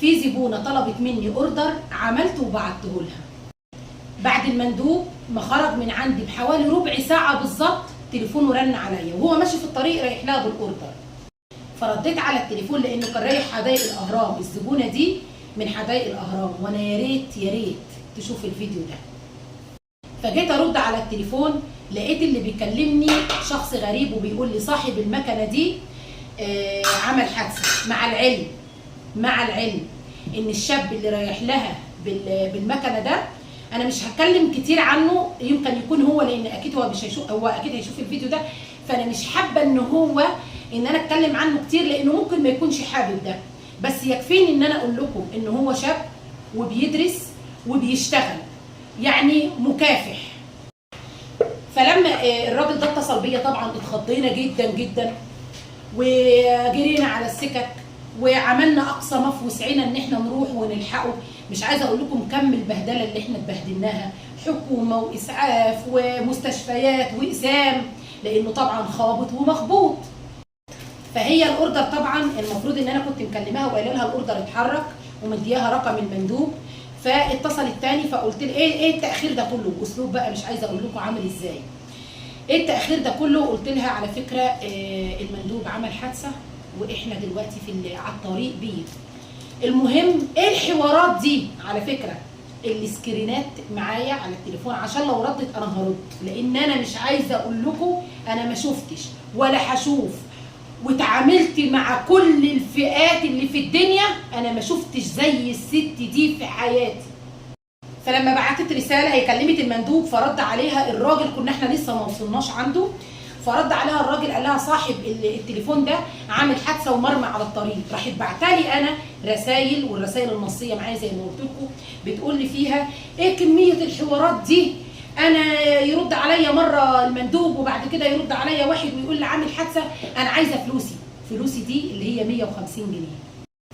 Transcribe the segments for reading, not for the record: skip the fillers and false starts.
في زبونه طلبت مني اوردر عملته وبعته لها. بعد المندوب ما خرج من عندي بحوالي ربع ساعه بالظبط تليفونه رن عليا وهو ماشي في الطريق رايح لها بالاوردر. فرديت على التليفون لانه كان رايح حدائق الاهرام، الزبونه دي من حدائق الاهرام، وانا يا ريت تشوف الفيديو ده. فجيت ارد على التليفون لقيت اللي بيكلمني شخص غريب وبيقول لي صاحب المكنه دي عمل حادثه. مع العلم ان الشاب اللي رايح لها بالمكنه ده انا مش هتكلم كتير عنه، يمكن يكون هو لان اكيد هو مش هيشوف، هو اكيد هيشوف الفيديو ده، فانا مش حابه ان انا اتكلم عنه كتير لانه ممكن ما يكونش حابب ده، بس يكفيني ان انا اقول لكم ان هو شاب وبيدرس وبيشتغل يعني مكافح. فلما الراجل ده اتصل بيا طبعا اتخضينا جدا وجرينا على السكك وعملنا اقصى ما في وسعنا ان احنا نروح ونلحقه. مش عايزه اقول لكم كم البهدله اللي احنا اتبهدلناها، حكومه واسعاف ومستشفيات واقسام، لانه طبعا خابط ومخبوط. فهي الاوردر طبعا المفروض ان انا كنت مكلماها وقايله لها الاوردر اتحرك ومدياها رقم المندوب. فاتصلت تاني فقلت لها ايه التاخير ده كله، اسلوب بقى مش عايزه اقول لكم عامل ازاي. ايه التاخير ده كله؟ قلت لها على فكره المندوب عمل حادثه واحنا دلوقتي على الطريق بيه. المهم ايه الحوارات دي؟ على فكره السكرينات معايا على التليفون عشان لو ردت انا هرد، لان انا مش عايزه اقول لكم انا ما شفتش ولا هشوف، وتعاملت مع كل الفئات اللي في الدنيا، انا ما شفتش زي الست دي في حياتي. فلما بعتت رساله هي كلمت المندوب فرد عليها الراجل، كنا احنا لسه ما وصلناش عنده، فرد عليها الراجل قال لها صاحب التليفون ده عامل حادثه ومرمى على الطريق. راحت بعتالي انا رسائل، والرسائل النصيه معايا زي ما قلت لكم، بتقول لي فيها ايه كميه الحوارات دي؟ انا يرد عليا مره المندوب وبعد كده يرد عليا واحد ويقول لي عامل حادثه، انا عايزه فلوسي دي اللي هي 150 جنيه.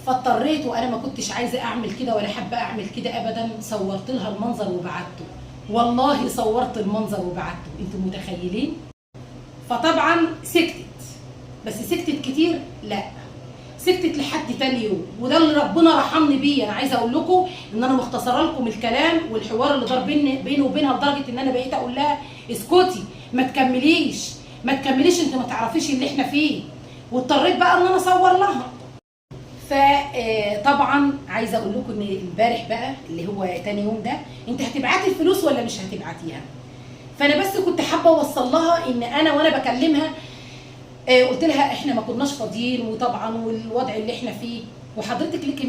فاضطريت وانا ما كنتش عايزه اعمل كده ولا حابه اعمل كده ابدا، صورت لها المنظر وبعته، والله صورت المنظر وبعته، انتوا متخيلين؟ فطبعا سكتت، بس سكتت كتير؟ لا، سكتت لحد تاني يوم، وده اللي ربنا رحمني بيه. انا عايزه اقول لكم ان انا مختصره لكم الكلام والحوار اللي دار بيني وبينها لدرجه ان انا بقيت اقول لها اسكتي ما تكمليش انت ما تعرفيش اللي احنا فيه، واضطريت بقى ان انا اصور لها. فطبعا عايزه اقول لكم ان امبارح بقى اللي هو تاني يوم ده، انت هتبعتي الفلوس ولا مش هتبعتيها؟ فانا بس كنت حابه اوصل لها ان انا وانا بكلمها قلت لها احنا ما كناش فاضيين، وطبعا والوضع اللي احنا فيه، وحضرتك ليكي